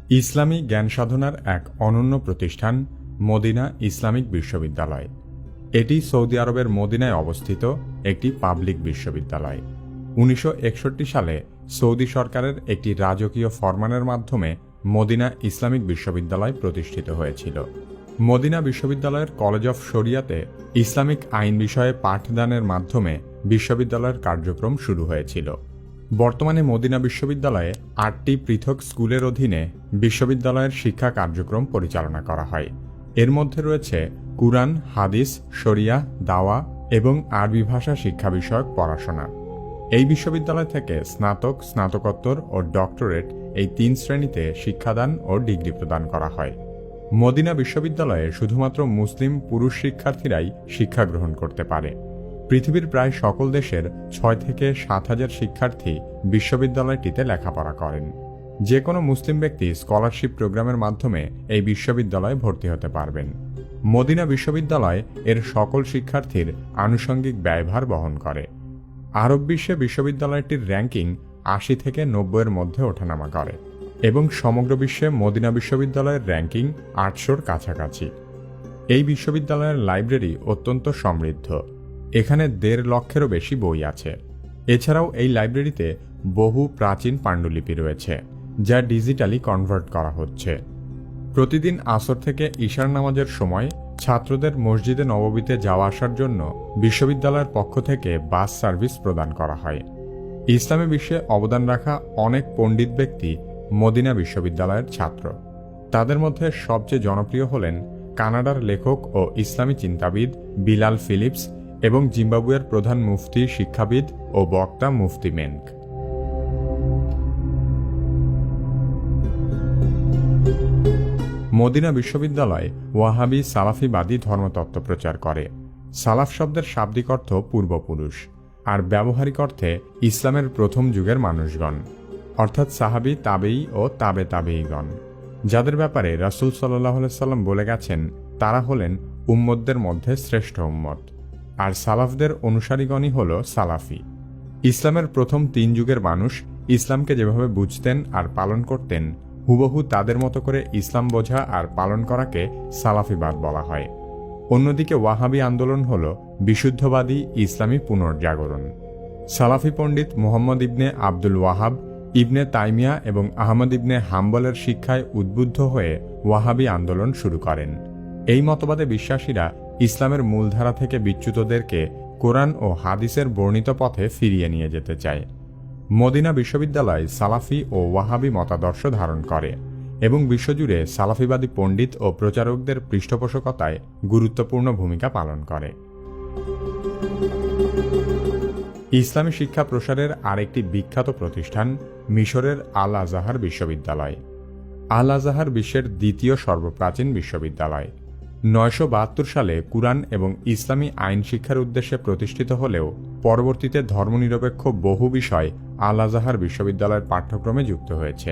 ইসলামী জ্ঞান সাধনার এক অনন্য প্রতিষ্ঠান মদিনা ইসলামিক বিশ্ববিদ্যালয়। এটি সৌদি আরবের মদিনায় অবস্থিত একটি পাবলিক বিশ্ববিদ্যালয়। 1961 সালে সৌদি সরকারের একটি রাজকীয় ফরমানের মাধ্যমে মদিনা ইসলামিক বিশ্ববিদ্যালয় প্রতিষ্ঠিত হয়েছিল। মদিনা বিশ্ববিদ্যালয়ের কলেজ অফ শরিয়াতে ইসলামিক আইন বিষয়ে পাঠদানের মাধ্যমে বিশ্ববিদ্যালয়ের কার্যক্রম শুরু হয়েছিল। বর্তমানে মদিনা বিশ্ববিদ্যালয়ে 8টি পৃথক স্কুলের অধীনে বিশ্ববিদ্যালয়ের শিক্ষা কার্যক্রম পরিচালনা করা হয়। এর মধ্যে রয়েছে কুরআন, হাদিস, শরিয়া, দাওয়া এবং আরবি ভাষা শিক্ষা বিষয়ক পড়াশোনা। এই বিশ্ববিদ্যালয় থেকে স্নাতক, স্নাতকোত্তর ও ডক্টরেট এই 3 শ্রেণীতে শিক্ষাদান ও ডিগ্রি প্রদান করা হয়। মদিনা বিশ্ববিদ্যালয়ে শুধুমাত্র মুসলিম পুরুষ শিক্ষার্থীরাই শিক্ষা গ্রহণ করতে পারে। পৃথিবীর প্রায় সকল দেশের 6 থেকে 7,000 শিক্ষার্থী বিশ্ববিদ্যালয়টিতে লেখাপড়া করেন। যে কোনো মুসলিম ব্যক্তি স্কলারশিপ প্রোগ্রামের মাধ্যমে এই বিশ্ববিদ্যালয়ে ভর্তি হতে পারবেন। মদিনা বিশ্ববিদ্যালয় এর সকল শিক্ষার্থীর আনুষঙ্গিক ব্যয়ভার বহন করে। আরব বিশ্বে বিশ্ববিদ্যালয়টির র্যাঙ্কিং 80 থেকে 90-এর মধ্যে ওঠানামা করে এবং সমগ্র বিশ্বে মদিনা বিশ্ববিদ্যালয়ের র্যাঙ্কিং 800-র কাছাকাছি। এই বিশ্ববিদ্যালয়ের লাইব্রেরি অত্যন্ত সমৃদ্ধ। এখানে 1.5 লক্ষেরও বেশি বই আছে। এছাড়াও এই লাইব্রেরিতে বহু প্রাচীন পাণ্ডুলিপি রয়েছে, যা ডিজিটালি কনভার্ট করা হচ্ছে। প্রতিদিন আসর থেকে ঈশার নামাজের সময় ছাত্রদের মসজিদে নববীতে যাওয়া আসার জন্য বিশ্ববিদ্যালয়ের পক্ষ থেকে বাস সার্ভিস প্রদান করা হয়। ইসলামী বিশ্বে অবদান রাখা অনেক পণ্ডিত ব্যক্তি মদিনা বিশ্ববিদ্যালয়ের ছাত্র। তাদের মধ্যে সবচেয়ে জনপ্রিয় হলেন কানাডার লেখক ও ইসলামী চিন্তাবিদ বিলাল ফিলিপস এবং জিম্বাবুয়ের প্রধান মুফতি, শিক্ষাবিদ ও বক্তা মুফতি মেনক। মদিনা বিশ্ববিদ্যালয় ওয়াহাবি সালাফিবাদী ধর্মতত্ত্ব প্রচার করে। সালাফ শব্দের শাব্দিক অর্থ পূর্বপুরুষ, আর ব্যবহারিক অর্থে ইসলামের প্রথম যুগের মানুষগণ, অর্থাৎ সাহাবি, তাবেঈ ও তাবে তাবেঈগণ, যাদের ব্যাপারে রাসূল সাল্লাল্লাহু আলাইহি সাল্লাম বলে গেছেন তারা হলেন উম্মতদের মধ্যে শ্রেষ্ঠ উম্মত, আর সালাফদের অনুসারীগণই হল সালাফি। ইসলামের প্রথম 3 যুগের মানুষ ইসলামকে যেভাবে বুঝতেন আর পালন করতেন, হুবহু তাদের মতো করে ইসলাম বোঝা আর পালন করাকে সালাফিবাদ বলা হয়। অন্যদিকে ওয়াহাবি আন্দোলন হল বিশুদ্ধবাদী ইসলামী পুনর্জাগরণ। সালাফি পণ্ডিত মুহাম্মদ ইবনে আব্দুল ওয়াহাব, ইবনে তাইমিয়া এবং আহমদ ইবনে হাম্বলের শিক্ষায় উদ্বুদ্ধ হয়ে ওয়াহাবি আন্দোলন শুরু করেন। এই মতবাদে বিশ্বাসীরা ইসলামের মূলধারা থেকে বিচ্যুতদেরকে কোরআন ও হাদিসের বর্ণিত পথে ফিরিয়ে নিয়ে যেতে চায়। মদিনা বিশ্ববিদ্যালয় সালাফি ও ওয়াহাবি মতাদর্শ ধারণ করে এবং বিশ্বজুড়ে সালাফিবাদী পণ্ডিত ও প্রচারকদের পৃষ্ঠপোষকতায় গুরুত্বপূর্ণ ভূমিকা পালন করে। ইসলামী শিক্ষা প্রসারের আরেকটি বিখ্যাত প্রতিষ্ঠান মিশরের আল আজহার বিশ্ববিদ্যালয়। আল আজহার বিশ্বের দ্বিতীয় সর্বপ্রাচীন বিশ্ববিদ্যালয়। 972 সালে কুরআন এবং ইসলামী আইন শিক্ষার উদ্দেশ্যে প্রতিষ্ঠিত হলেও পরবর্তীতে ধর্মনিরপেক্ষ বহু বিষয় আল আজহার বিশ্ববিদ্যালয়ের পাঠ্যক্রমে যুক্ত হয়েছে।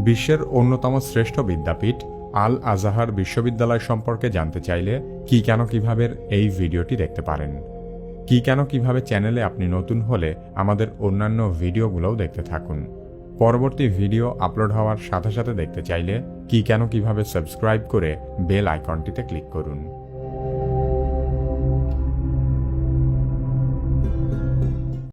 বিশ্বের অন্যতম শ্রেষ্ঠ বিদ্যাপীঠ আল আজহার বিশ্ববিদ্যালয় সম্পর্কে জানতে চাইলে কি কেন কিভাবে এই ভিডিওটি দেখতে পারেন। কি কেন কিভাবে চ্যানেলে আপনি নতুন হলে আমাদের অন্যান্য ভিডিওগুলোও দেখতে থাকুন। পরবর্তী ভিডিও আপলোড হওয়ার সাথে সাথে দেখতে চাইলে কি কেন কিভাবে সাবস্ক্রাইব করে বেল আইকনটিতে ক্লিক করুন।